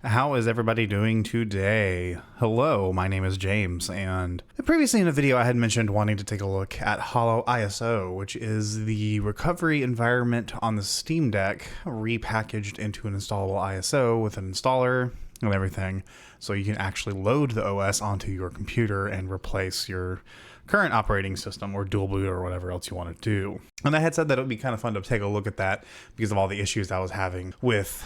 How is everybody doing today? Hello, my name is James, and previously in a video I had mentioned wanting to take a look at Holo ISO, which is the recovery environment on the Steam Deck repackaged into an installable ISO with an installer and everything, so you can actually load the OS onto your computer and replace your current operating system or dual boot or whatever else you want to do. And I had said that it would be kind of fun to take a look at that because of all the issues I was having with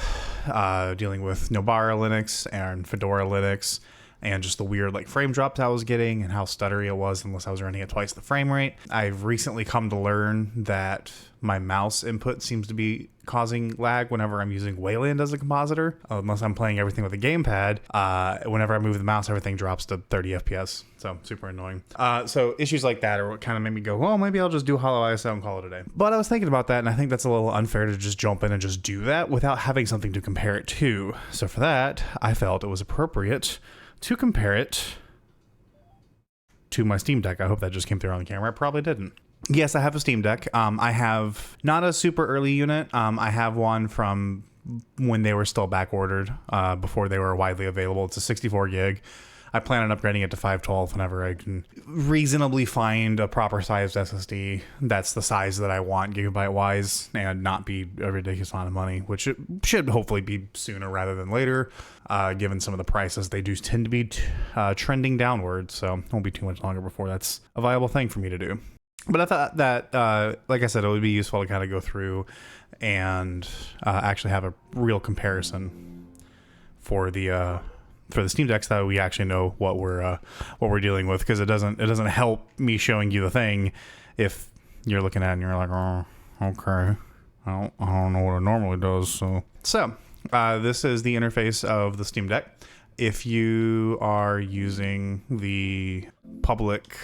dealing with Nobara Linux and Fedora Linux and just the weird frame drops I was getting and how stuttery it was unless I was running at twice the frame rate. I've recently come to learn that my mouse input seems to be causing lag whenever I'm using Wayland as a compositor. Unless I'm playing everything with a gamepad, whenever I move the mouse, everything drops to 30 FPS. So super annoying. So issues like that are what kind of made me go, well, maybe I'll just do Holo ISO and call it a day. But I was thinking about that, and I think that's a little unfair to just jump in and just do that without having something to compare it to. So for that, I felt it was appropriate to compare it to my Steam Deck. I hope that just came through on the camera. It probably didn't. Yes, I have a Steam Deck. I have not a super early unit. I have one from when they were still back ordered, before they were widely available. It's a 64 gig. I plan on upgrading it to 512 whenever I can reasonably find a proper sized SSD that's the size that I want gigabyte wise and not be a ridiculous amount of money, which it should hopefully be sooner rather than later, given some of the prices. They do tend to be trending downward, so it won't be too much longer before that's a viable thing for me to do. But I thought that, like I said, it would be useful to kind of go through and actually have a real comparison for the Steam Deck, so that we actually know what we're dealing with, because it doesn't help me showing you the thing if you're looking at it and you're like, oh, okay, I don't know what it normally does. So this is the interface of the Steam Deck. If you are using the public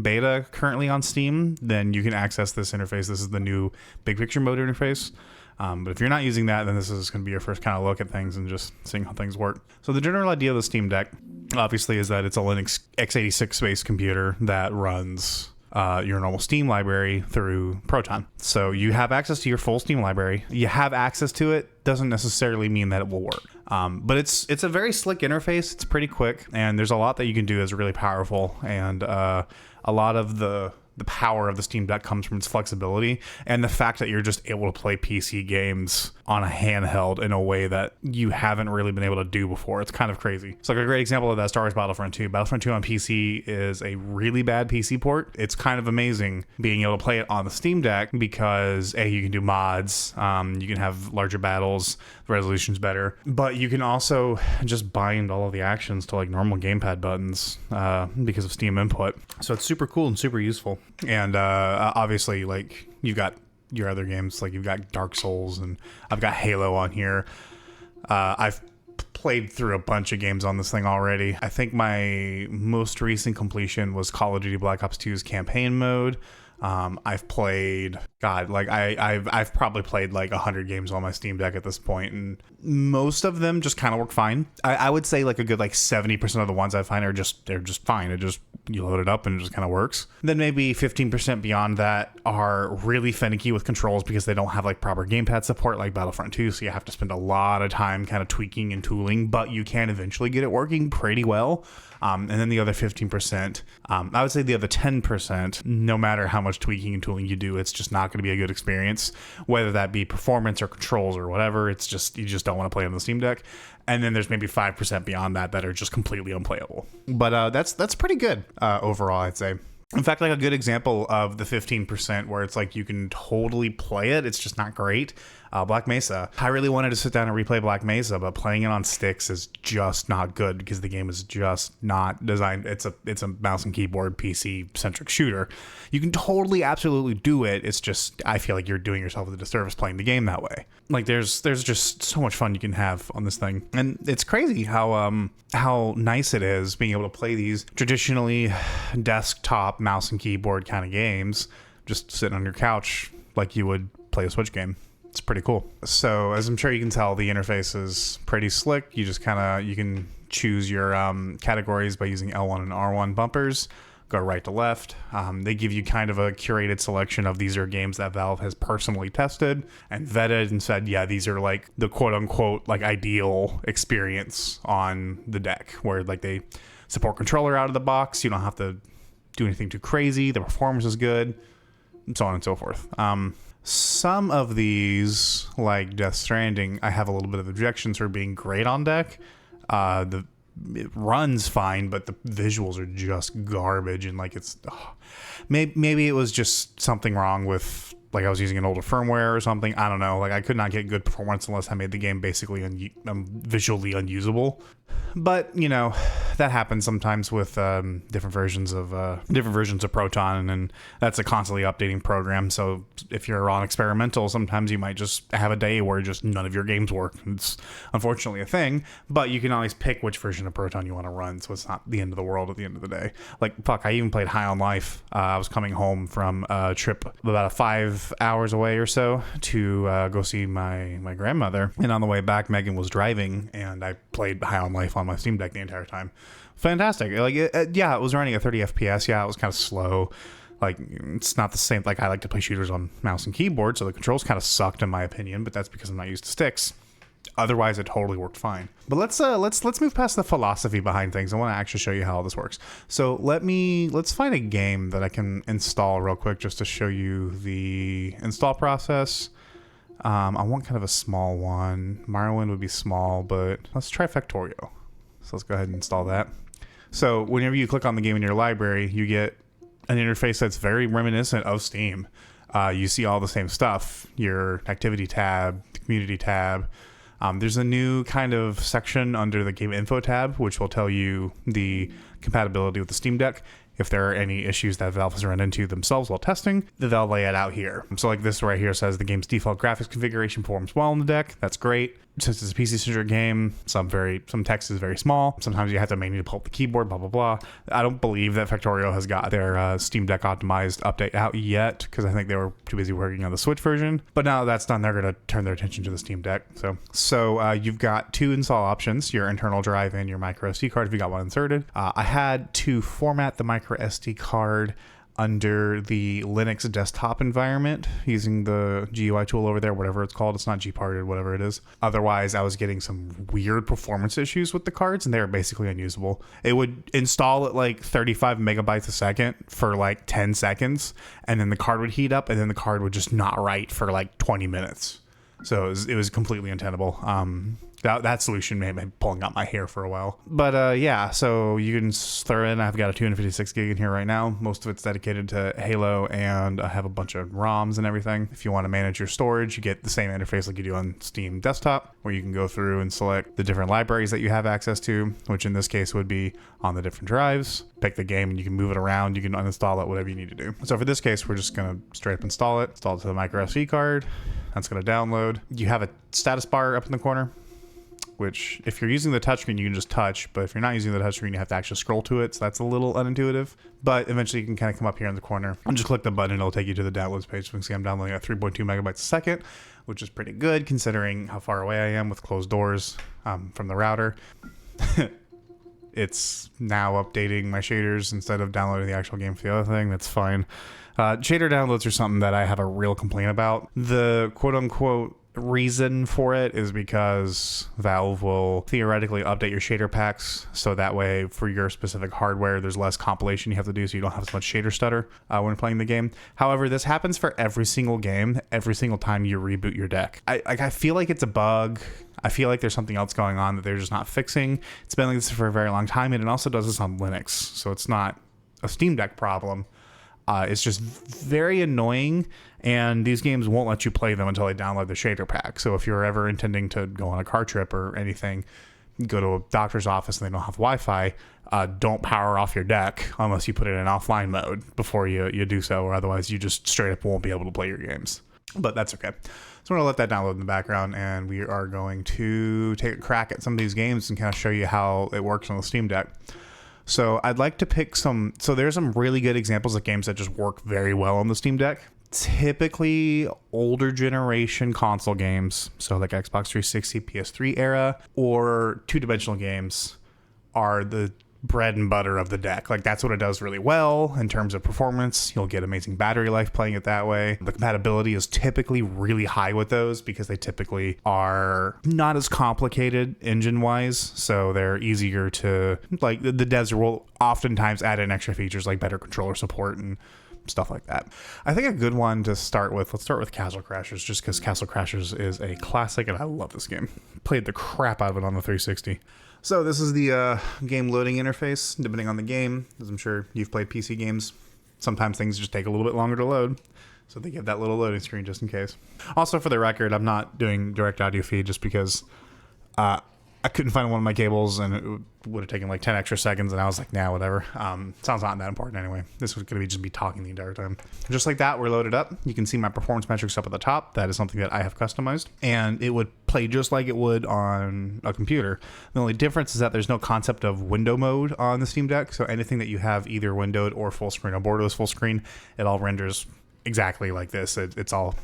beta currently on Steam, then you can access this interface. This is the new Big Picture Mode interface. But if you're not using that, then this is going to be your first kind of look at things and just seeing how things work. So the general idea of the Steam Deck, obviously, is that it's a Linux x86-based computer that runs your normal Steam library through Proton. So you have access to your full Steam library. You have access to it doesn't necessarily mean that it will work. But it's a very slick interface. It's pretty quick, and there's a lot that you can do that's really powerful. And a lot of the power of the Steam Deck comes from its flexibility and the fact that you're just able to play PC games on a handheld in a way that you haven't really been able to do before. It's kind of crazy. It's like a great example of that, Star Wars Battlefront 2. Battlefront 2 on PC is a really bad PC port. It's kind of amazing being able to play it on the Steam Deck because A, you can do mods, you can have larger battles, the resolution's better, but you can also just bind all of the actions to normal gamepad buttons because of Steam input. So it's super cool and super useful. And obviously, you've got your other games, you've got Dark Souls, and I've got Halo on here. I've played through a bunch of games on this thing already. I think my most recent completion was Call of Duty Black Ops 2's campaign mode. I've played, I've probably played 100 games on my Steam Deck at this point, and most of them just kind of work fine. I would say a good 70% of the ones I find they're just fine. You load it up and it just kind of works. Then maybe 15% beyond that are really finicky with controls because they don't have proper gamepad support like Battlefront 2, so you have to spend a lot of time kind of tweaking and tooling, but you can eventually get it working pretty well. And then the other 15%, I would say the other 10%, no matter how much tweaking and tooling you do, it's just not going to be a good experience, whether that be performance or controls or whatever. It's just, you just don't want to play on the Steam Deck. And then there's maybe 5% beyond that are just completely unplayable. But that's pretty good overall, I'd say. In fact, a good example of the 15% where it's you can totally play it, it's just not great. Black Mesa. I really wanted to sit down and replay Black Mesa, but playing it on sticks is just not good because the game is just not designed. It's a mouse and keyboard PC centric shooter. You can totally absolutely do it. It's just, I feel like you're doing yourself a disservice playing the game that way. There's just so much fun you can have on this thing. And it's crazy how nice it is being able to play these traditionally desktop mouse and keyboard kind of games just sitting on your couch like you would play a Switch game. It's pretty cool. So as I'm sure you can tell, the interface is pretty slick. You just you can choose your categories by using L1 and R1 bumpers. go right to left. They give you kind of a curated selection of these are games that Valve has personally tested and vetted and said, yeah, these are like the quote unquote like ideal experience on the deck, where like they support controller out of the box. You don't have to do anything too crazy. The performance is good, and so on and so forth. Some of these, like Death Stranding, I have a little bit of objections for being great on deck. It runs fine, but the visuals are just garbage, and like maybe it was just something wrong with, like, I was using an older firmware or something. I don't know. Like, I could not get good performance unless I made the game basically visually unusable. But you know, that happens sometimes with different versions of Proton, and that's a constantly updating program. So if you're on experimental, sometimes you might just have a day where just none of your games work. It's unfortunately a thing, but you can always pick which version of Proton you want to run, so it's not the end of the world at the end of the day. Like, fuck, I even played High on Life. I was coming home from a trip about 5 hours away or so to go see my grandmother, and on the way back, Megan was driving, and I played High on Life on my Steam Deck the entire time. Fantastic. Like, it was running at 30 FPS. Yeah, it was kind of slow. Like, it's not the same. Like, I like to play shooters on mouse and keyboard, so the controls kind of sucked in my opinion, but that's because I'm not used to sticks. Otherwise, it totally worked fine. But let's move past the philosophy behind things. I want to actually show you how all this works. So let's find a game that I can install real quick just to show you the install process. I want kind of a small one. Morrowind would be small, but let's try Factorio. So let's go ahead and install that. So whenever you click on the game in your library, you get an interface that's very reminiscent of Steam. You see all the same stuff, your activity tab, the community tab. There's a new kind of section under the game info tab, which will tell you the compatibility with the Steam Deck. If there are any issues that Valve has run into themselves while testing, they'll lay it out here. So like this right here says the game's default graphics configuration performs well on the deck. That's great. Since it's a PC-centric game, some text is very small. Sometimes you have to manually pull up the keyboard, blah, blah, blah. I don't believe that Factorio has got their Steam Deck optimized update out yet, because I think they were too busy working on the Switch version. But now that that's done, they're going to turn their attention to the Steam Deck. So you've got two install options, your internal drive and your micro SD card if you got one inserted. I had to format the micro SD card under the Linux desktop environment using the GUI tool over there, whatever it's called. It's not gparted, whatever it is. Otherwise, I was getting some weird performance issues with the cards, and they were basically unusable. It would install at like 35 megabytes a second for like 10 seconds, and then the card would heat up, and then the card would just not write for like 20 minutes. So it was completely untenable. That solution may have been pulling out my hair for a while. But yeah, so you can throw in, I've got a 256 gig in here right now. Most of it's dedicated to Halo, and I have a bunch of ROMs and everything. If you want to manage your storage, you get the same interface like you do on Steam Desktop, where you can go through and select the different libraries that you have access to, which in this case would be on the different drives. Pick the game and you can move it around. You can uninstall it, whatever you need to do. So for this case, we're just going to straight up install it to the micro SD card. That's going to download. You have a status bar up in the corner, which if you're using the touchscreen, you can just touch, but if you're not using the touchscreen, you have to actually scroll to it, so that's a little unintuitive. But eventually you can kind of come up here in the corner and just click the button, and it'll take you to the downloads page. So you can see I'm downloading at 3.2 megabytes a second, which is pretty good considering how far away I am with closed doors from the router. It's now updating my shaders instead of downloading the actual game for the other thing. That's fine. Shader downloads are something that I have a real complaint about. The quote-unquote reason for it is because Valve will theoretically update your shader packs, so that way for your specific hardware there's less compilation you have to do, so you don't have as much shader stutter when playing the game. However, this happens for every single game, every single time you reboot your deck. I feel like it's a bug. I feel like there's something else going on that they're just not fixing. It's been like this for a very long time, and it also does this on Linux, so it's not a Steam Deck problem. It's just very annoying, and these games won't let you play them until they download the shader pack. So if you're ever intending to go on a car trip or anything, go to a doctor's office and they don't have Wi-Fi, don't power off your deck unless you put it in offline mode before you do so, or otherwise you just straight up won't be able to play your games. But that's okay. So I'm going to let that download in the background, and we are going to take a crack at some of these games and kind of show you how it works on the Steam Deck. So I'd like to pick there's some really good examples of games that just work very well on the Steam Deck. Typically older generation console games, so like Xbox 360, PS3 era, or two-dimensional games are the bread and butter of the deck. Like, that's what it does really well in terms of performance. You'll get amazing battery life playing it that way. The compatibility is typically really high with those because they typically are not as complicated engine-wise, so they're easier to, like, the devs will oftentimes add in extra features like better controller support and stuff like that. I think a good one to start with, let's start with Castle Crashers, just because Castle Crashers is a classic and I love this game. Played the crap out of it on the 360. So this is the game loading interface, depending on the game. As I'm sure you've played PC games, sometimes things just take a little bit longer to load. So they give that little loading screen just in case. Also, for the record, I'm not doing direct audio feed just because I couldn't find one of my cables and it would have taken like 10 extra seconds and I was like, nah, whatever. Sounds not that important anyway. This was going to be just me talking the entire time. Just like that, we're loaded up. You can see my performance metrics up at the top. That is something that I have customized. And it would play just like it would on a computer. The only difference is that there's no concept of window mode on the Steam Deck. So anything that you have either windowed or full screen or borderless full screen, it all renders exactly like this. It's all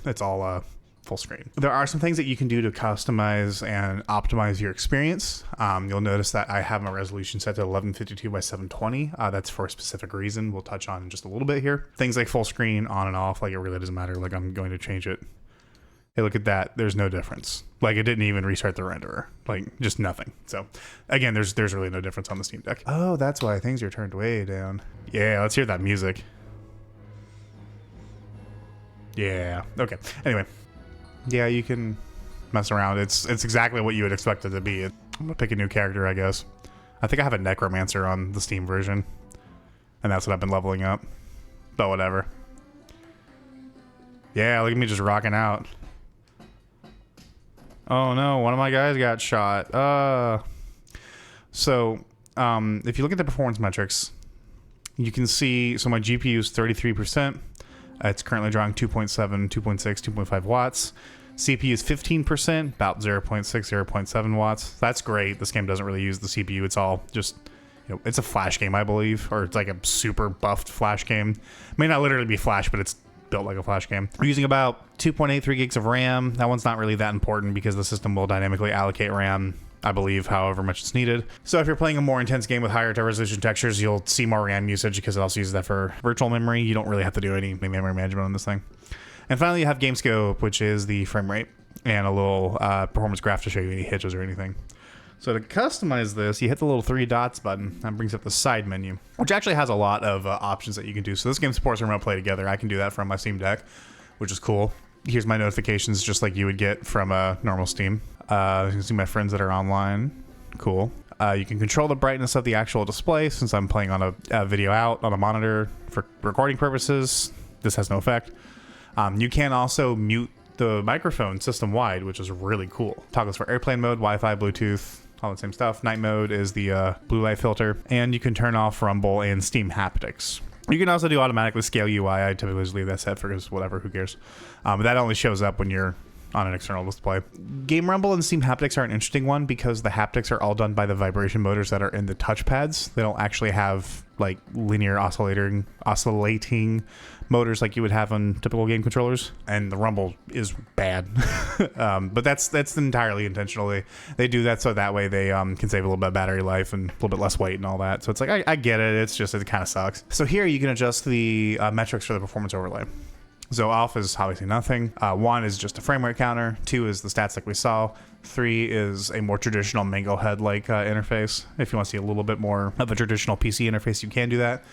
full screen. There are some things that you can do to customize and optimize your experience. You'll notice that I have my resolution set to 1152 by 720. That's for a specific reason we'll touch on in just a little bit here. Things like full screen on and off, like it really doesn't matter. Like I'm going to change it. Hey, look at that. There's no difference. Like it didn't even restart the renderer. Like just nothing. So again, there's really no difference on the Steam Deck. Oh, that's why things are turned way down. Yeah, let's hear that music. Yeah. Okay. Anyway. Yeah, you can mess around. It's exactly what you would expect it to be. I'm gonna pick a new character, I guess. I think I have a Necromancer on the Steam version, and that's what I've been leveling up. But whatever. Yeah, look at me just rocking out. Oh no, one of my guys got shot. So, if you look at the performance metrics, you can see, so my GPU is 33%. It's currently drawing 2.7, 2.6, 2.5 watts. CPU is 15%, about 0.6, 0.7 watts. That's great. This game doesn't really use the CPU. It's all just, it's a flash game, I believe, or it's like a super buffed flash game. It may not literally be flash, but it's built like a flash game. We're using about 2.83 gigs of RAM. That one's not really that important because the system will dynamically allocate RAM, I believe, however much it's needed. So if you're playing a more intense game with higher resolution textures, you'll see more RAM usage because it also uses that for virtual memory. You don't really have to do any memory management on this thing. And finally, you have GameScope, which is the frame rate, and a little performance graph to show you any hitches or anything. So to customize this, you hit the little 3 dots button. That brings up the side menu, which actually has a lot of options that you can do. So this game supports remote play together. I can do that from my Steam Deck, which is cool. Here's my notifications, just like you would get from a normal Steam. You can see my friends that are online. Cool. You can control the brightness of the actual display. Since I'm playing on a video out on a monitor for recording purposes, this has no effect. You can also mute the microphone system-wide, which is really cool. Toggles for airplane mode, Wi-Fi, Bluetooth, all the same stuff. Night mode is the blue light filter. And you can turn off Rumble and Steam haptics. You can also do automatically scale UI. I typically just leave that set for whatever, who cares. But that only shows up when you're on an external display. Game Rumble and Steam haptics are an interesting one because the haptics are all done by the vibration motors that are in the touchpads. They don't actually have like linear oscillating motors like you would have on typical game controllers, and the rumble is bad. But that's entirely intentionally. They do that so that way they can save a little bit of battery life and a little bit less weight and all that. So it's like I get it. It's just it kind of sucks. So here you can adjust the metrics for the performance overlay. So off is obviously nothing. 1 is just a frame rate counter. 2 is the stats like we saw. 3 is a more traditional Mango Head-like interface. If you want to see a little bit more of a traditional PC interface, you can do that.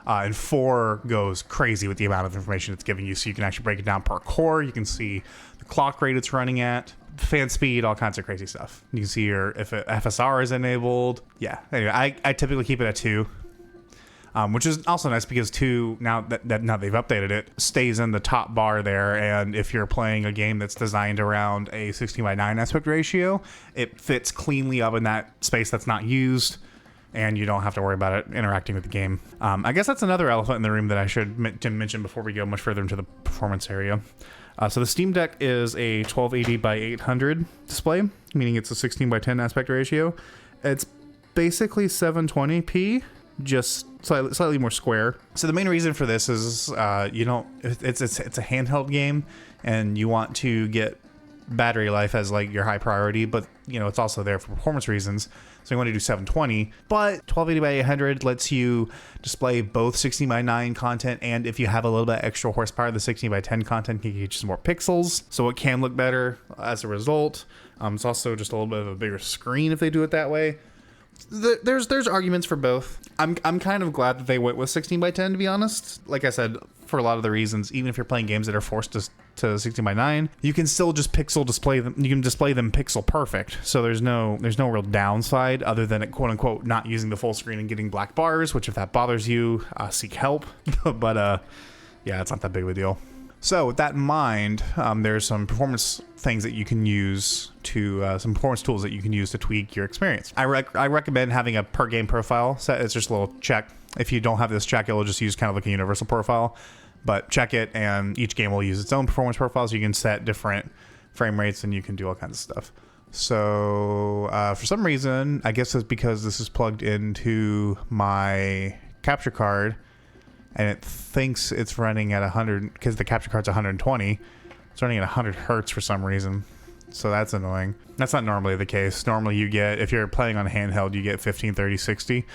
And 4 goes crazy with the amount of information it's giving you. So you can actually break it down per core. You can see the clock rate it's running at, fan speed, all kinds of crazy stuff. You can see if FSR is enabled. Yeah, anyway, I typically keep it at 2. Which is also nice because 2, now that they've updated it, stays in the top bar there. And if you're playing a game that's designed around a 16:9 aspect ratio, it fits cleanly up in that space that's not used, and you don't have to worry about it interacting with the game. I guess that's another elephant in the room that I should mention before we go much further into the performance area. So the Steam Deck is a 1280 by 800 display, meaning it's a 16:10 aspect ratio. It's basically 720p. Just slightly more square. So the main reason for this is it's a handheld game, and you want to get battery life as like your high priority, but you know, it's also there for performance reasons. So you want to do 720, but 1280 by 800 lets you display both 16 by 9 content, and if you have a little bit extra horsepower, the 16 by 10 content can get you some more pixels, so it can look better as a result. It's also just a little bit of a bigger screen if they do it that way. There's arguments for both. I'm kind of glad that they went with 16 by 10, to be honest. Like I said, for a lot of the reasons, even if you're playing games that are forced to 16 by 9, you can still just pixel display them. You can display them pixel perfect. So there's no real downside other than it, quote unquote, not using the full screen and getting black bars, which if that bothers you, seek help. But yeah, it's not that big of a deal. So with that in mind, there's some performance things that you can use to, some performance tools that you can use to tweak your experience. I recommend having a per game profile set. It's just a little check. If you don't have this check, it will just use kind of like a universal profile, but check it and each game will use its own performance profile. So you can set different frame rates and you can do all kinds of stuff. So for some reason, I guess it's because this is plugged into my capture card, and it thinks it's running at 100 because the capture card's 120. It's running at 100 hertz for some reason. So that's annoying. That's not normally the case. Normally you get, if you're playing on a handheld, you get 15, 30, 60.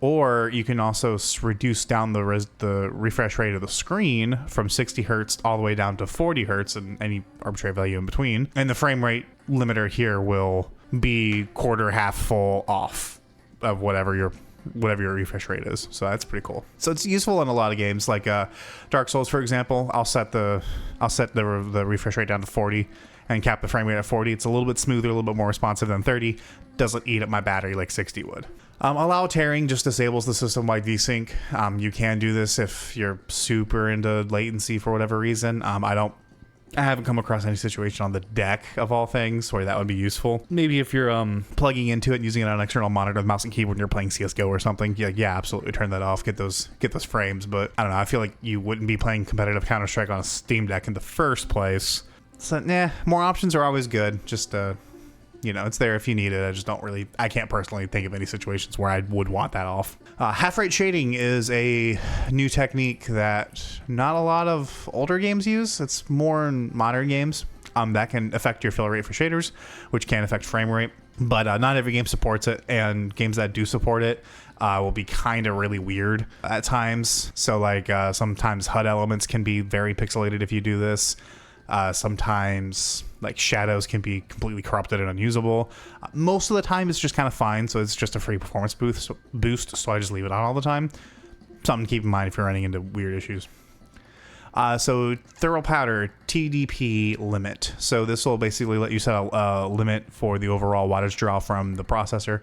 Or you can also reduce down the refresh rate of the screen from 60 hertz all the way down to 40 hertz and any arbitrary value in between. And the frame rate limiter here will be quarter, half full off of whatever your refresh rate is. So that's pretty cool. So it's useful in a lot of games like Dark Souls, for example. I'll set the refresh rate down to 40 and cap the frame rate at 40. It's a little bit smoother, a little bit more responsive than 30. Doesn't eat up my battery like 60 would. Allow tearing just disables the system-wide VSync. You can do this if you're super into latency for whatever reason. I haven't come across any situation on the deck of all things where that would be useful. Maybe if you're plugging into it and using it on an external monitor with mouse and keyboard and you're playing CSGO or something, yeah, absolutely turn that off, get those frames. But I don't know, I feel like you wouldn't be playing competitive Counter-Strike on a Steam Deck in the first place. So more options are always good. Just you know, it's there if you need it. I can't personally think of any situations where I would want that off. Half rate shading is a new technique that not a lot of older games use. It's more in modern games. That can affect your fill rate for shaders, which can affect frame rate, but not every game supports it, and games that do support it will be kind of really weird at times. So like sometimes HUD elements can be very pixelated if you do this. Sometimes like shadows can be completely corrupted and unusable. Most of the time it's just kind of fine, so it's just a free performance boost, so I just leave it on all the time. Something to keep in mind if you're running into weird issues. So Thorough Powder TDP limit. So this will basically let you set a limit for the overall wattage draw from the processor.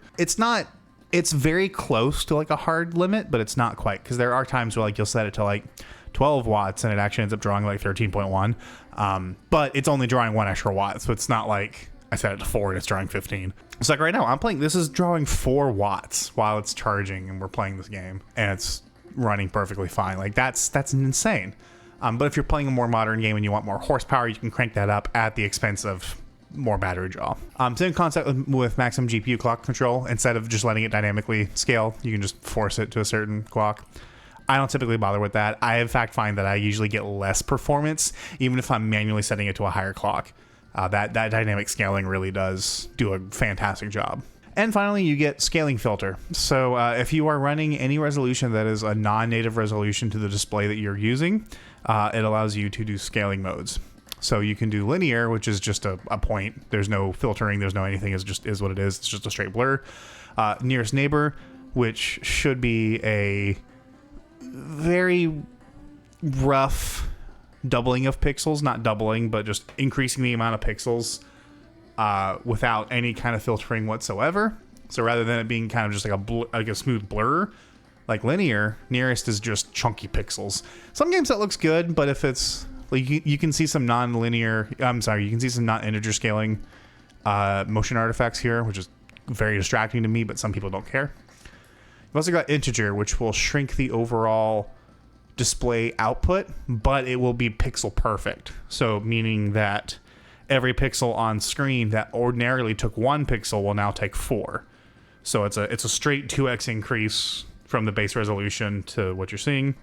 It's very close to like a hard limit, but it's not quite, because there are times where like you'll set it to like 12 watts and it actually ends up drawing like 13.1. But it's only drawing 1 extra watt, so it's not like I set it to 4 and it's drawing 15. It's like right now I'm playing, this is drawing 4 watts while it's charging and we're playing this game and it's running perfectly fine. Like that's insane. But if you're playing a more modern game and you want more horsepower, you can crank that up at the expense of more battery draw. Same concept with maximum GPU clock control. Instead of just letting it dynamically scale, you can just force it to a certain clock. I don't typically bother with that. I in fact find that I usually get less performance even if I'm manually setting it to a higher clock. That dynamic scaling really does do a fantastic job. And finally, you get scaling filter. So if you are running any resolution that is a non-native resolution to the display that you're using, it allows you to do scaling modes. So you can do linear, which is just a point. There's no filtering. There's no anything. It just is what it is. It's just a straight blur. Nearest neighbor, which should be a very rough doubling of pixels. Not doubling, but just increasing the amount of pixels without any kind of filtering whatsoever. So rather than it being kind of just like a smooth blur, like linear, nearest is just chunky pixels. Some games that looks good, but if it's like you can see some non-linear, you can see some non-integer scaling motion artifacts here, which is very distracting to me, but some people don't care. You've also got integer, which will shrink the overall display output, but it will be pixel perfect. So meaning that every pixel on screen that ordinarily took 1 pixel will now take 4. So it's a straight 2x increase from the base resolution to what you're seeing.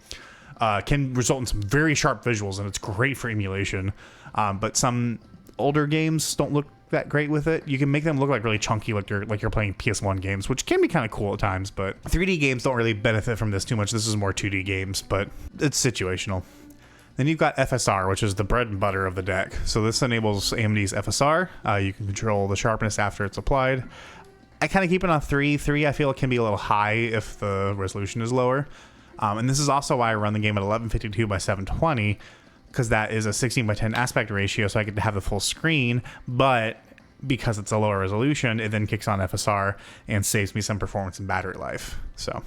Can result in some very sharp visuals, and it's great for emulation. But some older games don't look that great with it. You can make them look like really chunky, like you're playing PS1 games, which can be kind of cool at times, but 3D games don't really benefit from this too much. This is more 2D games, but it's situational. Then you've got FSR, which is the bread and butter of the deck. So this enables AMD's FSR. You can control the sharpness after it's applied. I kind of keep it on 3. 3 I feel it can be a little high if the resolution is lower. And this is also why I run the game at 1152 by 720, because that is a 16 by 10 aspect ratio, so I get to have the full screen, but because it's a lower resolution, it then kicks on FSR and saves me some performance and battery life. So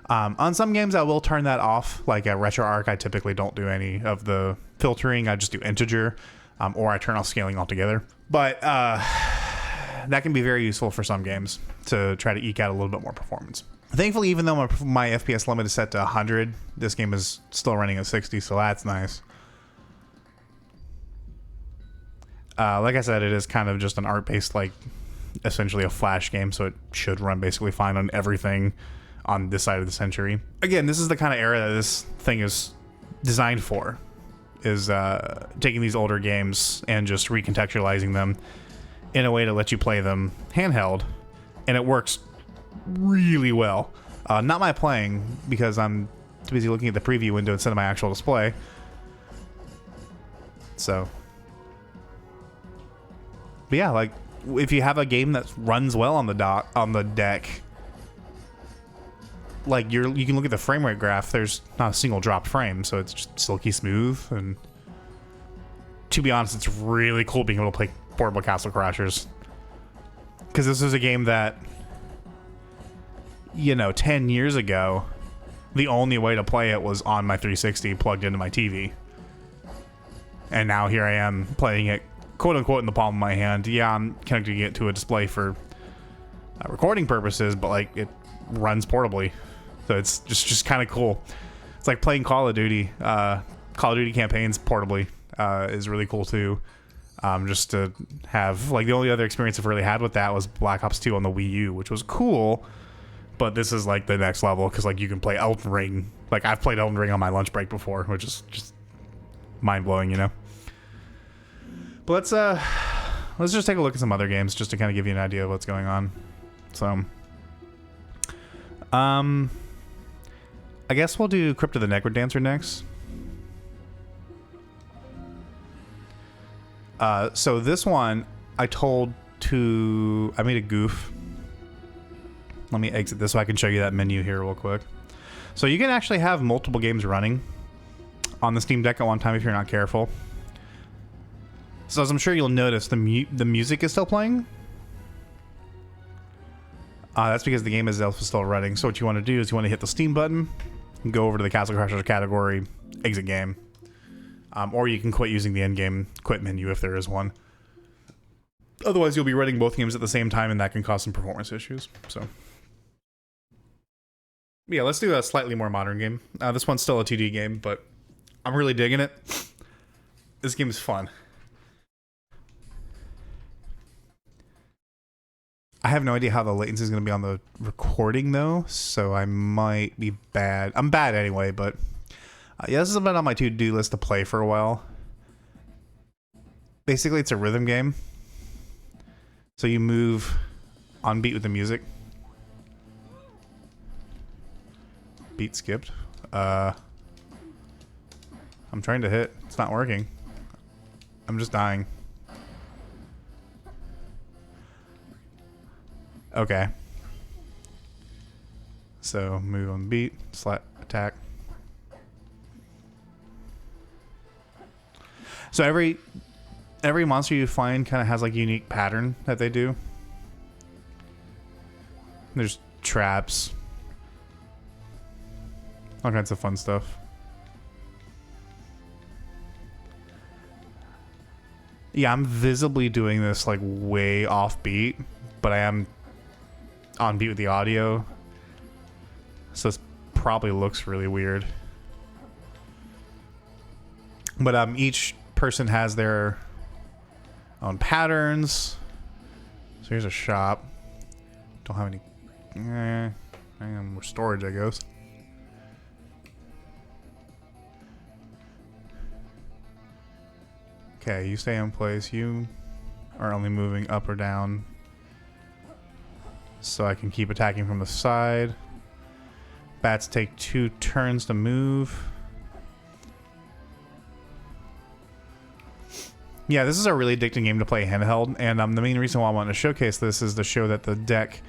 on some games I will turn that off, like at RetroArch I typically don't do any of the filtering, I just do integer, or I turn off scaling altogether. But that can be very useful for some games to try to eke out a little bit more performance. Thankfully, even though my FPS limit is set to 100, this game is still running at 60, so that's nice. Like I said, it is kind of just an art-based, like, essentially a Flash game, so it should run basically fine on everything on this side of the century. Again, this is the kind of era that this thing is designed for, is taking these older games and just recontextualizing them in a way to let you play them handheld, and it works really well. Not my playing, because I'm too busy looking at the preview window instead of my actual display. So, but yeah, like if you have a game that runs well on the deck, like you can look at the frame rate graph. There's not a single dropped frame, so it's just silky smooth. And to be honest, it's really cool being able to play portable Castle Crashers, because this is a game that, you know, 10 years ago, the only way to play it was on my 360 plugged into my TV. And now here I am playing it, quote unquote, in the palm of my hand. Yeah, I'm connecting it to a display for recording purposes, but like it runs portably. So it's just kind of cool. It's like playing Call of Duty. Call of Duty campaigns portably is really cool too. Just to have, like, the only other experience I've really had with that was Black Ops 2 on the Wii U, which was cool. But this is like the next level, because like you can play Elden Ring. Like I've played Elden Ring on my lunch break before, which is just mind blowing, you know. But let's just take a look at some other games just to kind of give you an idea of what's going on. So, I guess we'll do Crypt of the Necrodancer next. So this one I made a goof. Let me exit this so I can show you that menu here real quick. So you can actually have multiple games running on the Steam Deck at one time if you're not careful. So as I'm sure you'll notice, the music is still playing. That's because the game is still running. So what you want to do is you want to hit the Steam button, and go over to the Castle Crashers category, exit game. Or you can quit using the in-game quit menu if there is one. Otherwise, you'll be running both games at the same time, and that can cause some performance issues. So, yeah, let's do a slightly more modern game. This one's still a 2D game, but I'm really digging it. This game is fun. I have no idea how the latency is going to be on the recording, though, so I might be bad. I'm bad anyway, but yeah, this has been on my to-do list to play for a while. Basically, it's a rhythm game. So you move on beat with the music. Beat skipped. I'm trying to hit. It's not working. I'm just dying. Okay. So move on beat, slap, attack. So every monster you find kind of has like a unique pattern that they do. There's traps. All kinds of fun stuff. Yeah, I'm visibly doing this like way off beat, but I am on beat with the audio. So this probably looks really weird. But each person has their own patterns. So here's a shop. Don't have any more storage, I guess. Okay, you stay in place. You are only moving up or down. So I can keep attacking from the side. Bats take 2 turns to move. Yeah, this is a really addicting game to play handheld, and the main reason why I wanted to showcase this is to show that the deck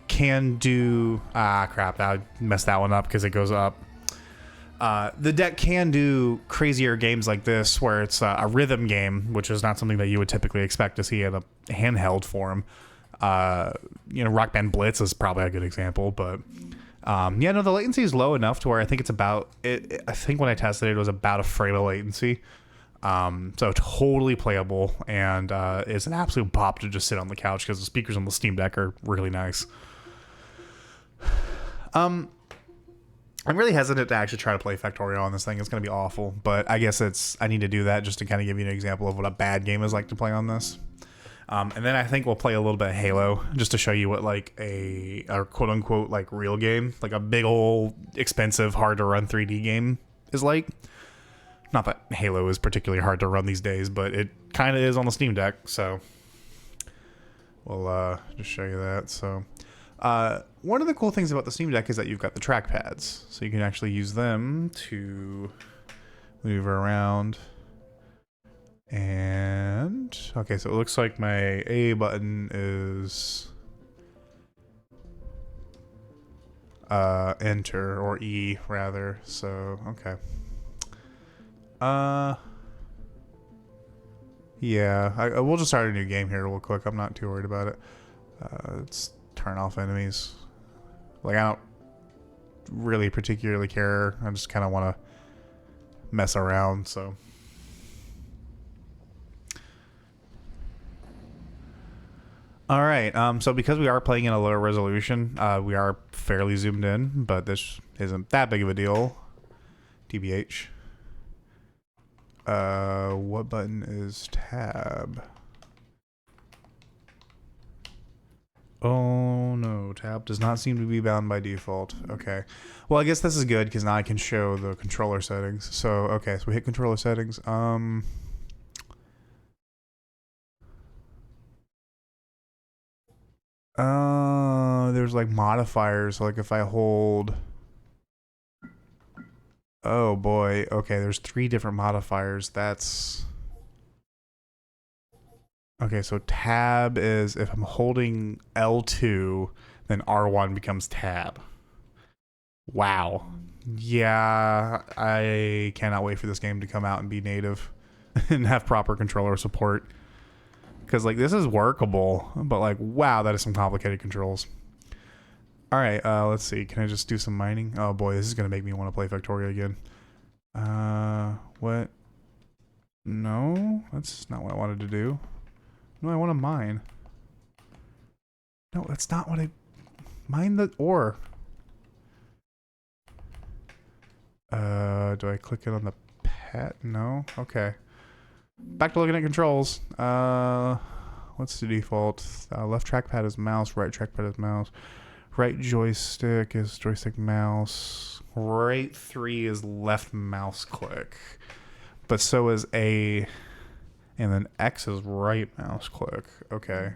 can do... Ah, crap, I messed that one up because it goes up. The deck can do crazier games like this, where it's a rhythm game, which is not something that you would typically expect to see in a handheld form. You know, Rock Band Blitz is probably a good example, but yeah, no, the latency is low enough to where I think it's about... I think when I tested it, it was about a frame of latency. So totally playable, and it's an absolute bop to just sit on the couch because the speakers on the Steam Deck are really nice. I'm really hesitant to actually try to play Factorio on this thing. It's going to be awful, but I guess I need to do that just to kind of give you an example of what a bad game is like to play on this. And then I think we'll play a little bit of Halo just to show you what like a quote unquote like real game, like a big old expensive hard to run 3D game is like. Not that Halo is particularly hard to run these days, but it kind of is on the Steam Deck, so we'll just show you that. So one of the cool things about the Steam Deck is that you've got the trackpads, so you can actually use them to maneuver around. And okay, so it looks like my A button is enter, or E rather, so okay. Yeah, we'll just start a new game here real quick. I'm not too worried about it. Let's turn off enemies. Like, I don't really particularly care. I just kind of want to mess around, so. Alright, so because we are playing in a lower resolution, we are fairly zoomed in, but this isn't that big of a deal. TBH. What button is tab? Oh no, tab does not seem to be bound by default. Okay. Well, I guess this is good because now I can show the controller settings. So, okay, so we hit controller settings. There's like modifiers, like if I hold... Oh boy, okay, there's 3 different modifiers. That's... Okay, so tab is if I'm holding L2, then R1 becomes tab. Wow. Yeah, I cannot wait for this game to come out and be native and have proper controller support. Because, like, this is workable, but, like, wow, that is some complicated controls. Alright, let's see. Can I just do some mining? Oh boy, this is going to make me want to play Factorio again. What? No, that's not what I wanted to do. No, I want to mine. No, that's not what I... Mine the ore. Do I click it on the pet? No? Okay. Back to looking at controls. What's the default? Left trackpad is mouse, right trackpad is mouse. Right joystick is joystick mouse. Right 3 is left mouse click. But so is A. And then X is right mouse click. Okay.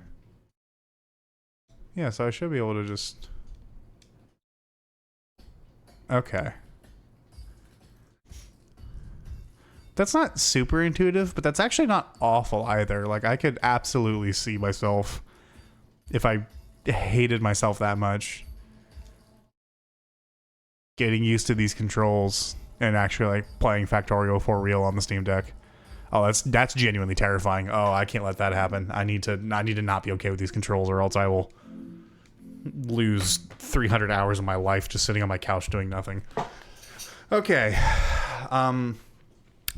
Yeah, so I should be able to just... Okay. That's not super intuitive, but that's actually not awful either. Like, I could absolutely see myself, if I hated myself that much, getting used to these controls and actually like playing Factorio for real on the Steam Deck. Oh, that's genuinely terrifying. Oh, I can't let that happen. I need to not be okay with these controls, or else I will lose 300 hours of my life just sitting on my couch doing nothing. Okay.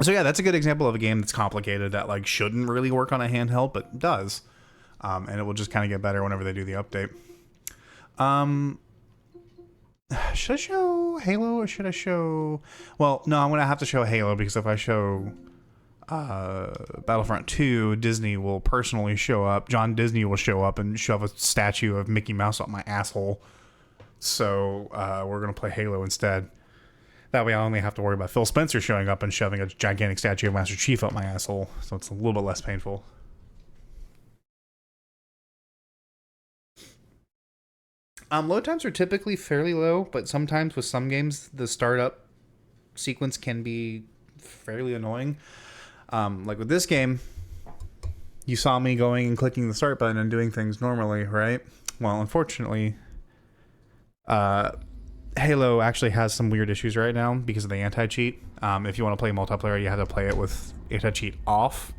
So yeah, that's a good example of a game that's complicated that like shouldn't really work on a handheld, but does. And it will just kind of get better whenever they do the update. Should I show Halo or should I show... Well, no, I'm going to have to show Halo because if I show Battlefront 2, Disney will personally show up. John Disney will show up and shove a statue of Mickey Mouse up my asshole. So we're going to play Halo instead. That way I only have to worry about Phil Spencer showing up and shoving a gigantic statue of Master Chief up my asshole, so it's a little bit less painful. Load times are typically fairly low, but sometimes with some games, the startup sequence can be fairly annoying. Like with this game, you saw me going and clicking the start button and doing things normally, right? Well, unfortunately, Halo actually has some weird issues right now because of the anti-cheat. If you want to play multiplayer, you have to play it with anti-cheat off,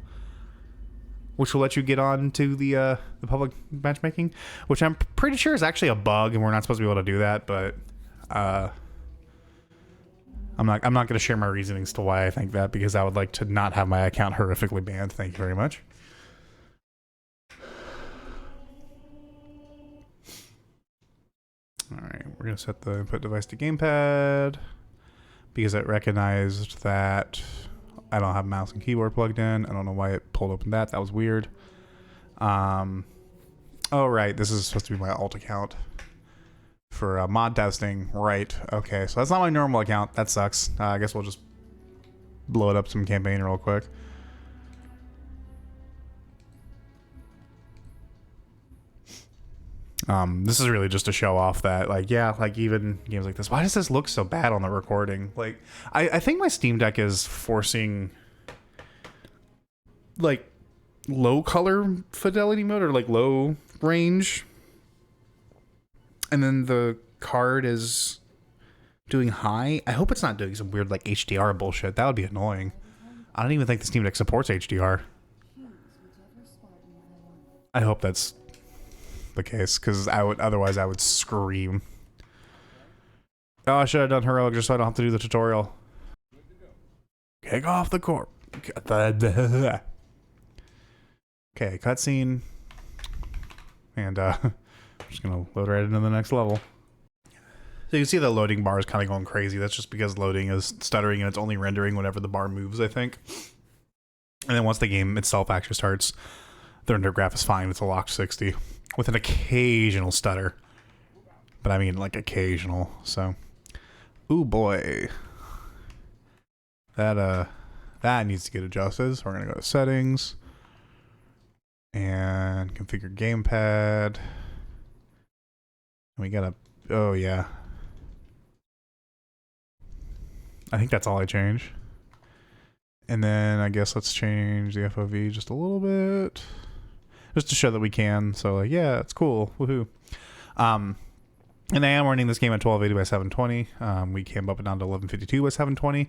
which will let you get on to the public matchmaking, which I'm pretty sure is actually a bug, and we're not supposed to be able to do that. But I'm not going to share my reasonings to why I think that, because I would like to not have my account horrifically banned. Thank you very much. All right, we're going to set the input device to gamepad because it recognized that I don't have mouse and keyboard plugged in. I don't know why it pulled open that. That was weird. Oh, right. This is supposed to be my alt account for mod testing. Right. Okay, so that's not my normal account. That sucks. I guess we'll just load up some campaign real quick. This is really just to show off that, like, yeah, like even games like this, why does this look so bad on the recording? Like, I think my Steam Deck is forcing like low color fidelity mode, or like low range, and then the card is doing high. I hope it's not doing some weird like HDR bullshit. That would be annoying. I don't even think the Steam Deck supports HDR. I hope that's the case, because otherwise I would scream. Oh, I should have done heroic just so I don't have to do the tutorial. Kick off the corp. Okay, cutscene. And I'm just gonna load right into the next level. So you can see the loading bar is kind of going crazy. That's just because loading is stuttering and it's only rendering whenever the bar moves, I think. And then once the game itself actually starts, the render graph is fine. It's a locked 60 with an occasional stutter, but I mean like occasional. So, ooh boy, that needs to get adjusted. So we're gonna go to settings and configure gamepad. We gotta, oh yeah, I think that's all I change. And then I guess let's change the FOV just a little bit, just to show that we can. So like, yeah, it's cool. Woohoo. And I am running this game at 1280 by 720. We came up and down to 1152 by 720.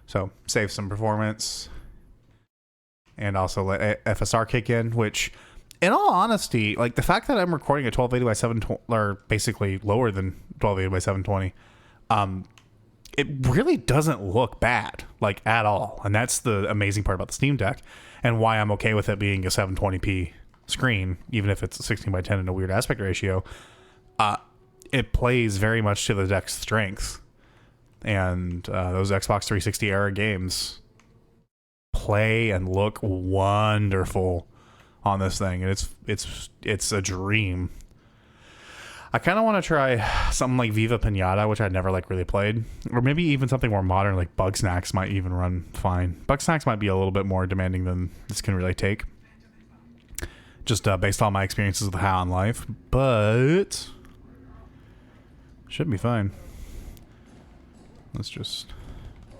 So save some performance. And also let FSR kick in, which in all honesty, like the fact that I'm recording at 1280 by 720, or basically lower than 1280 by 720, it really doesn't look bad, like at all. And that's the amazing part about the Steam Deck, and why I'm okay with it being a 720p screen, even if it's a 16 by 10 in a weird aspect ratio. It plays very much to the deck's strengths, and those Xbox 360 era games play and look wonderful on this thing, and it's a dream. I kind of want to try something like Viva Pinata, which I'd never like really played, or maybe even something more modern like Bugsnax might even run fine. Bugsnax might be a little bit more demanding than this can really take, just based on my experiences with High on Life, but should be fine. Let's just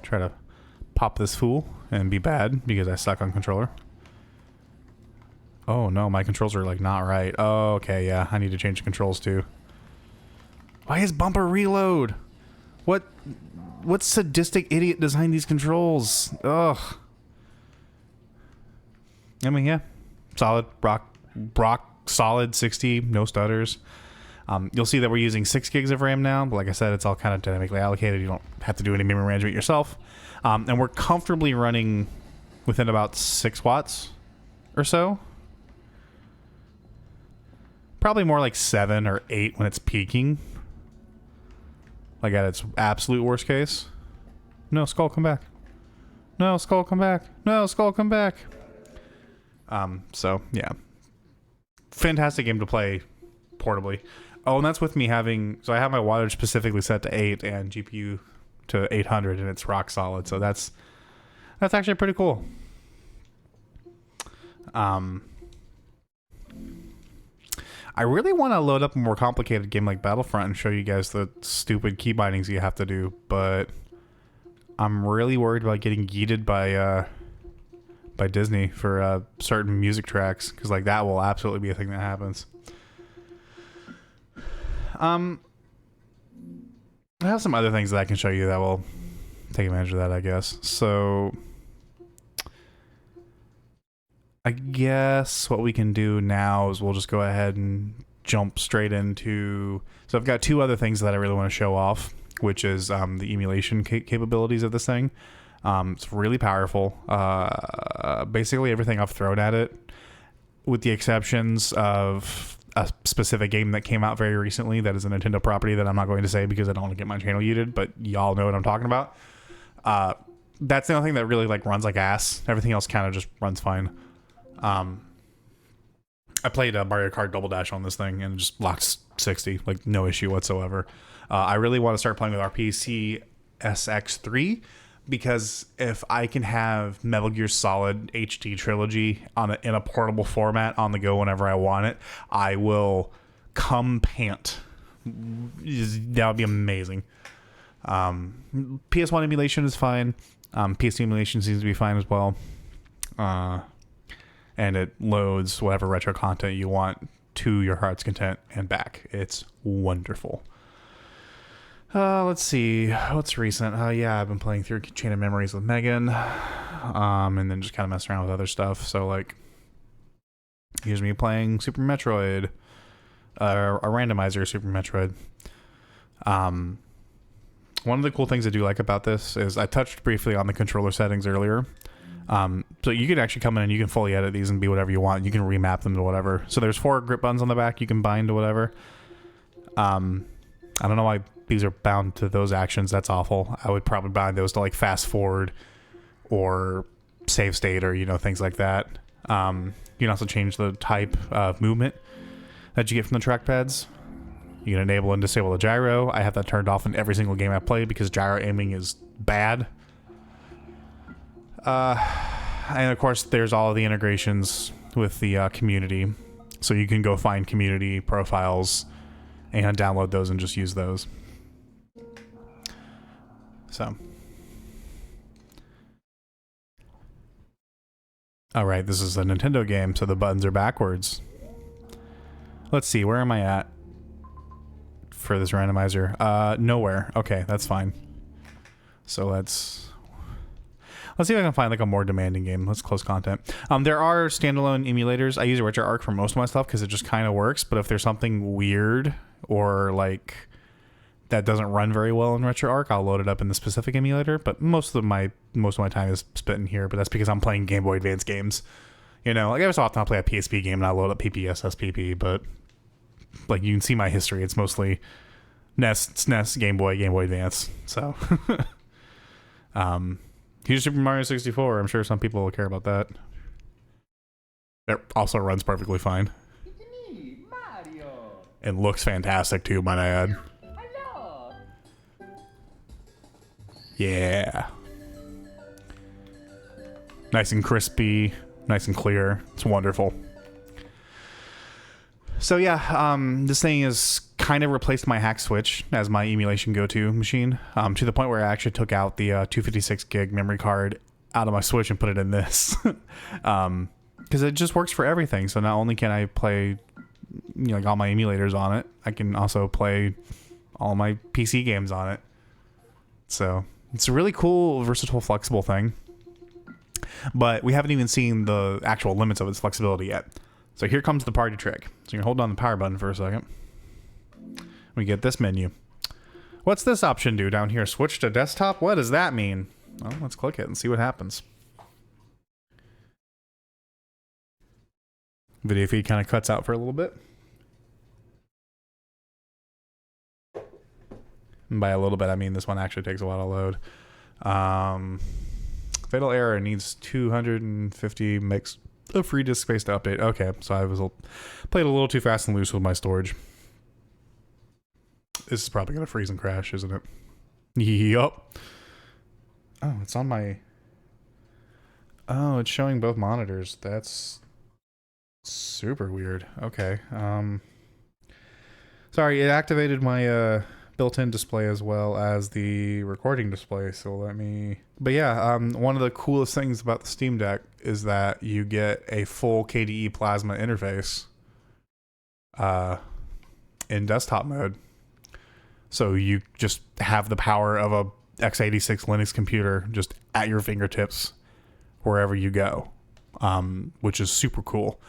try to pop this fool and be bad because I suck on controller. Oh no, my controls are like not right. Oh, okay, yeah, I need to change the controls too. Why is bumper reload? What sadistic idiot designed these controls? Ugh. I mean, yeah, solid, rock solid 60, no stutters. You'll see that we're using 6 gigs of RAM now, but like I said, it's all kind of dynamically allocated. You don't have to do any memory management yourself. And we're comfortably running within about 6 watts or so. Probably more like 7 or 8 when it's peaking. Like at its absolute worst case. No, Skull, come back. No, Skull, come back. No, Skull, come back. So, yeah. Fantastic game to play portably. Oh, and that's with me having... So I have my wattage specifically set to 8 and GPU to 800 and it's rock solid. So that's actually pretty cool. I really want to load up a more complicated game like Battlefront and show you guys the stupid key bindings you have to do, but I'm really worried about getting yeeted by Disney for certain music tracks, because like that will absolutely be a thing that happens. I have some other things that I can show you that will take advantage of that, I guess. So I guess what we can do now is we'll just go ahead and jump straight into... So I've got two other things that I really want to show off, which is the emulation capabilities of this thing. It's really powerful. Basically everything I've thrown at it, with the exceptions of a specific game that came out very recently that is a Nintendo property that I'm not going to say because I don't want to get my channel yeeted, but y'all know what I'm talking about. That's the only thing that really like runs like ass. Everything else kind of just runs fine. I played Mario Kart Double Dash on this thing and just locked 60, like no issue whatsoever. I really want to start playing with our PC SX3, because if I can have Metal Gear Solid HD Trilogy in a portable format on the go whenever I want it, I will come pant. That would be amazing. PS1 emulation is fine. PS2 emulation seems to be fine as well. And it loads whatever retro content you want to your heart's content and back. It's wonderful. Let's see what's recent. Yeah, I've been playing through Chain of Memories with Megan, and then just kind of messing around with other stuff. So like, here's me playing Super Metroid, a randomizer Super Metroid. One of the cool things I do like about this is I touched briefly on the controller settings earlier. So you can actually come in and you can fully edit these and be whatever you want. You can remap them to whatever. So there's 4 grip buttons on the back you can bind to whatever. I don't know why these are bound to those actions. That's awful. I would probably bind those to like fast forward or save state or, you know, things like that. You can also change the type of movement that you get from the trackpads. You can enable and disable the gyro. I have that turned off in every single game I play because gyro aiming is bad. And of course there's all of the integrations with the community. So you can go find community profiles and download those and just use those. So. Alright, this is a Nintendo game, so the buttons are backwards. Let's see, where am I at for this randomizer? Nowhere. Okay, that's fine. So let's see if I can find like a more demanding game. Let's close content. There are standalone emulators. I use RetroArch for most of my stuff because it just kind of works. But if there's something weird or like that doesn't run very well in RetroArch, I'll load it up in the specific emulator. But most of my time is spent in here. But that's because I'm playing Game Boy Advance games. You know, like every so often I'll play a PSP game and I load up PPS SPP. But like you can see my history. It's mostly NES, SNES, Game Boy Advance. So. Here's Super Mario 64. I'm sure some people will care about that. It also runs perfectly fine. It's me, Mario. It looks fantastic too, might I add. Hello. Yeah. Nice and crispy, nice and clear. It's wonderful. So yeah, this thing is kind of replaced my hack switch as my emulation go-to machine, to the point where I actually took out the 256 gig memory card out of my switch and put it in this, because it just works for everything. So not only can I play, you know, like all my emulators on it, I can also play all my PC games on it. So it's a really cool, versatile, flexible thing. But we haven't even seen the actual limits of its flexibility yet. So here comes the party trick. So you hold down the power button for a second. We get this menu. What's this option do down here? Switch to desktop? What does that mean? Well, let's click it and see what happens. Video feed kind of cuts out for a little bit. And by a little bit, I mean this one actually takes a while to load. Fatal error needs 250 megs of free disk space to update. Okay, so I was played a little too fast and loose with my storage. This is probably going to freeze and crash, isn't it? Yup. Oh, it's on my... Oh, it's showing both monitors. That's super weird. Okay. Sorry, it activated my built-in display as well as the recording display. So let me... But yeah, one of the coolest things about the Steam Deck is that you get a full KDE Plasma interface in desktop mode. So you just have the power of a x86 Linux computer just at your fingertips wherever you go, which is super cool.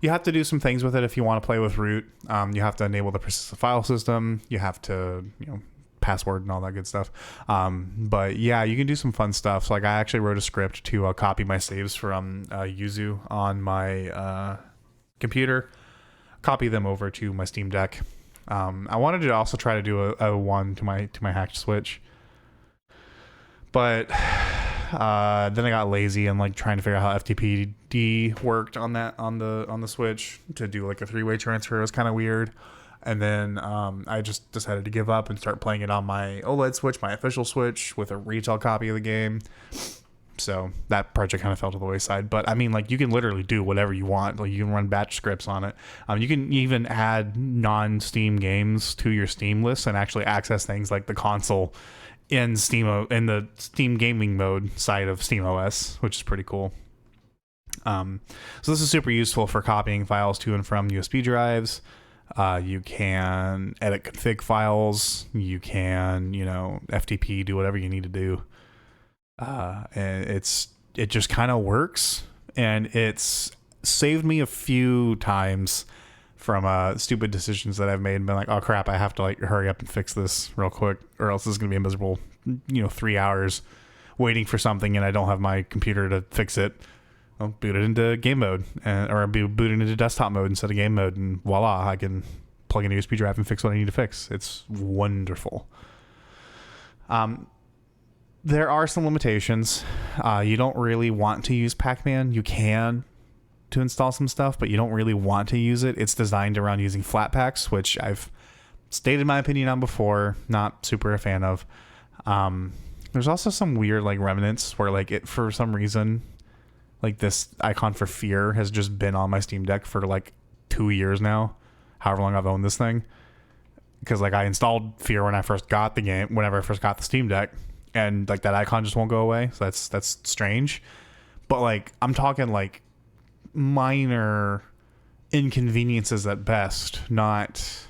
You have to do some things with it if you want to play with root. You have to enable the persistent file system. You have to, password and all that good stuff. But yeah, you can do some fun stuff. So like I actually wrote a script to copy my saves from Yuzu on my computer, copy them over to my Steam Deck. I wanted to also try to do a one to my hacked Switch, but then I got lazy and like trying to figure out how FTPD worked on the Switch to do like a 3-way transfer. It was kind of weird. And then I just decided to give up and start playing it on my OLED Switch, my official Switch, with a retail copy of the game. So that project kind of fell to the wayside. But I mean, like, you can literally do whatever you want. Like, you can run batch scripts on it. You can even add non-Steam games to your Steam list and actually access things like the console in the Steam gaming mode side of SteamOS, which is pretty cool. So this is super useful for copying files to and from USB drives. You can edit config files. You can, FTP, do whatever you need to do. And it just kind of works, and it's saved me a few times from stupid decisions that I've made and been like, oh crap, I have to like hurry up and fix this real quick, or else this is gonna be a miserable 3 hours waiting for something and I don't have my computer to fix it. I'll boot it into game mode, or boot it into desktop mode instead of game mode, and voila, I can plug in a USB drive and fix what I need to fix. It's wonderful. There are some limitations. You don't really want to use Pac-Man. You can to install some stuff, but you don't really want to use it. It's designed around using Flatpaks, which I've stated my opinion on before. Not super a fan of. There's also some weird like remnants where like it, for some reason, like this icon for Fear has just been on my Steam Deck for like 2 years now, however long I've owned this thing. Because like I installed Fear when I first got the game, whenever I first got the Steam Deck. And like that icon just won't go away. So that's strange. But like I'm talking like minor inconveniences at best, not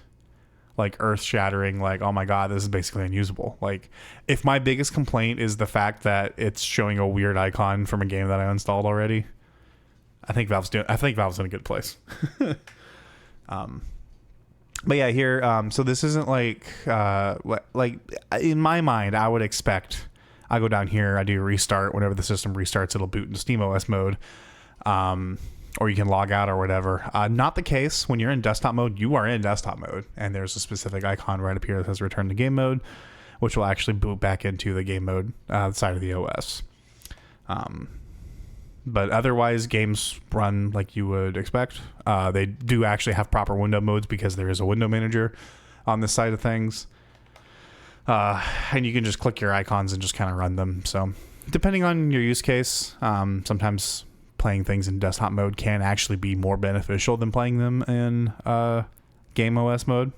like earth-shattering, like, oh my god, this is basically unusable. Like, if my biggest complaint is the fact that it's showing a weird icon from a game that I installed already, I think Valve's in a good place. But yeah, here, so this isn't like in my mind, I would expect I go down here, I do a restart. Whenever the system restarts, it'll boot into SteamOS mode, or you can log out or whatever. Not the case. When you're in desktop mode, you are in desktop mode, and there's a specific icon right up here that says return to game mode, which will actually boot back into the game mode side of the OS. But otherwise, games run like you would expect. They do actually have proper window modes because there is a window manager on this side of things. And you can just click your icons and just kind of run them. So depending on your use case, sometimes playing things in desktop mode can actually be more beneficial than playing them in game OS mode.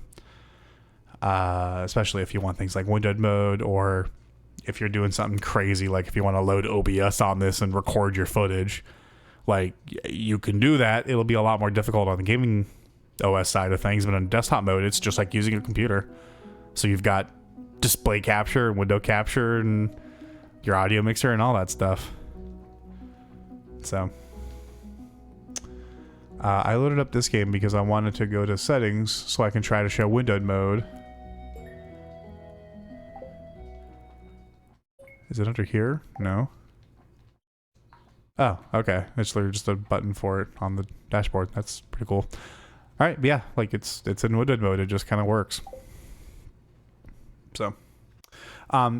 Especially if you want things like windowed mode, or if you're doing something crazy, like if you want to load OBS on this and record your footage, like you can do that. It'll be a lot more difficult on the gaming OS side of things, but in desktop mode, it's just like using a computer. So you've got display capture, window capture, and your audio mixer and all that stuff. So I loaded up this game because I wanted to go to settings so I can try to show windowed mode. Is it under here? No. Oh, okay. It's literally just a button for it on the dashboard. That's pretty cool. All right, yeah, like it's in windowed mode. It just kind of works. So,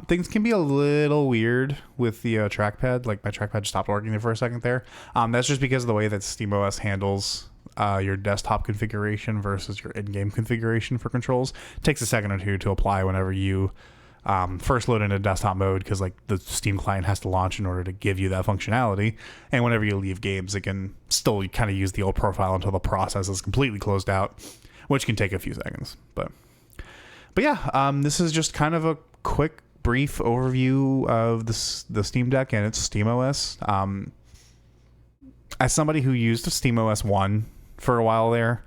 things can be a little weird with the trackpad. Like my trackpad just stopped working there for a second there. That's just because of the way that SteamOS handles your desktop configuration versus your in-game configuration for controls. It takes a second or two to apply whenever you first load into desktop mode because like the Steam client has to launch in order to give you that functionality. And whenever you leave games, it can still kind of use the old profile until the process is completely closed out, which can take a few seconds. But yeah, this is just kind of a quick, brief overview of the Steam Deck and its SteamOS. As somebody who used SteamOS 1 for a while there,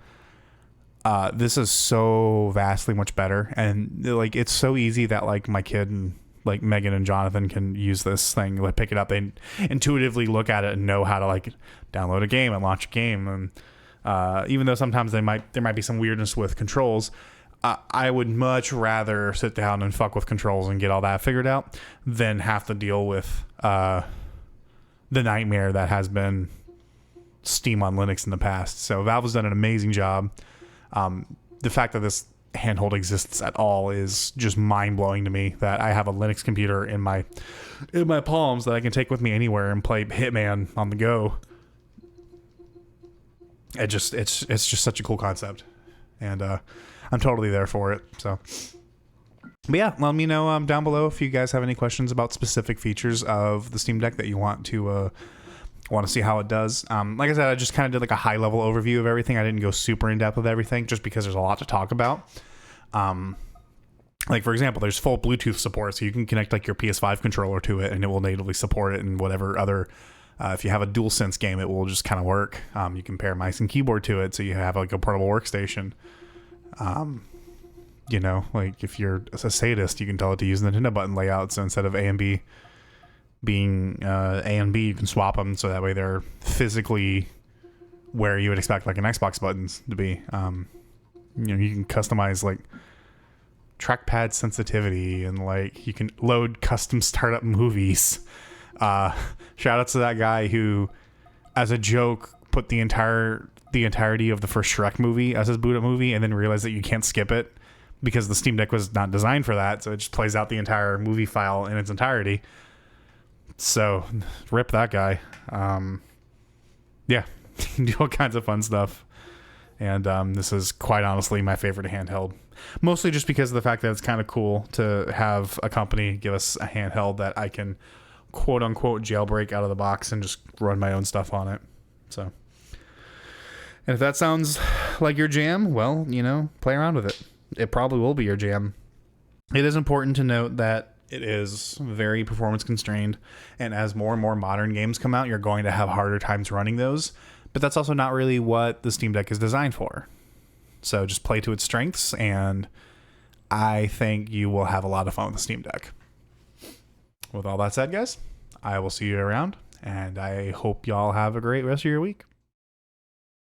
this is so vastly much better, and like it's so easy that like my kid and like Megan and Jonathan can use this thing, like pick it up, they intuitively look at it and know how to like download a game and launch a game. And even though sometimes there might be some weirdness with controls, I would much rather sit down and fuck with controls and get all that figured out than have to deal with the nightmare that has been Steam on Linux in the past. So Valve has done an amazing job. The fact that this handheld exists at all is just mind-blowing to me, that I have a Linux computer in my palms that I can take with me anywhere and play Hitman on the go. It's just such a cool concept, and I'm totally there for it. So, but yeah, let me know down below if you guys have any questions about specific features of the Steam Deck that you want to see how it does. Like I said, I just kind of did like a high level overview of everything. I didn't go super in depth with everything just because there's a lot to talk about. Like for example, there's full Bluetooth support, so you can connect like your PS5 controller to it and it will natively support it, and whatever other, if you have a DualSense game, it will just kind of work. You can pair mice and keyboard to it, so you have like a portable workstation. You know, like if you're a sadist, you can tell it to use Nintendo button layout, so instead of A and B being A and B, you can swap them so that way they're physically where you would expect like an Xbox buttons to be. You know, you can customize like trackpad sensitivity, and like you can load custom startup movies. Shout out to that guy who, as a joke, put the entirety of the first Shrek movie as his boot up movie, and then realized that you can't skip it because the Steam Deck was not designed for that, so it just plays out the entire movie file in its entirety. So rip that guy. Yeah, you can do all kinds of fun stuff. And this is quite honestly my favorite handheld, mostly just because of the fact that it's kind of cool to have a company give us a handheld that I can quote unquote jailbreak out of the box and just run my own stuff on it. So, and if that sounds like your jam, well, you know, play around with it. It probably will be your jam. It is important to note that it is very performance constrained, and as more and more modern games come out, you're going to have harder times running those, but that's also not really what the Steam Deck is designed for. So just play to its strengths, and I think you will have a lot of fun with the Steam Deck. With all that said, guys, I will see you around, and I hope y'all have a great rest of your week.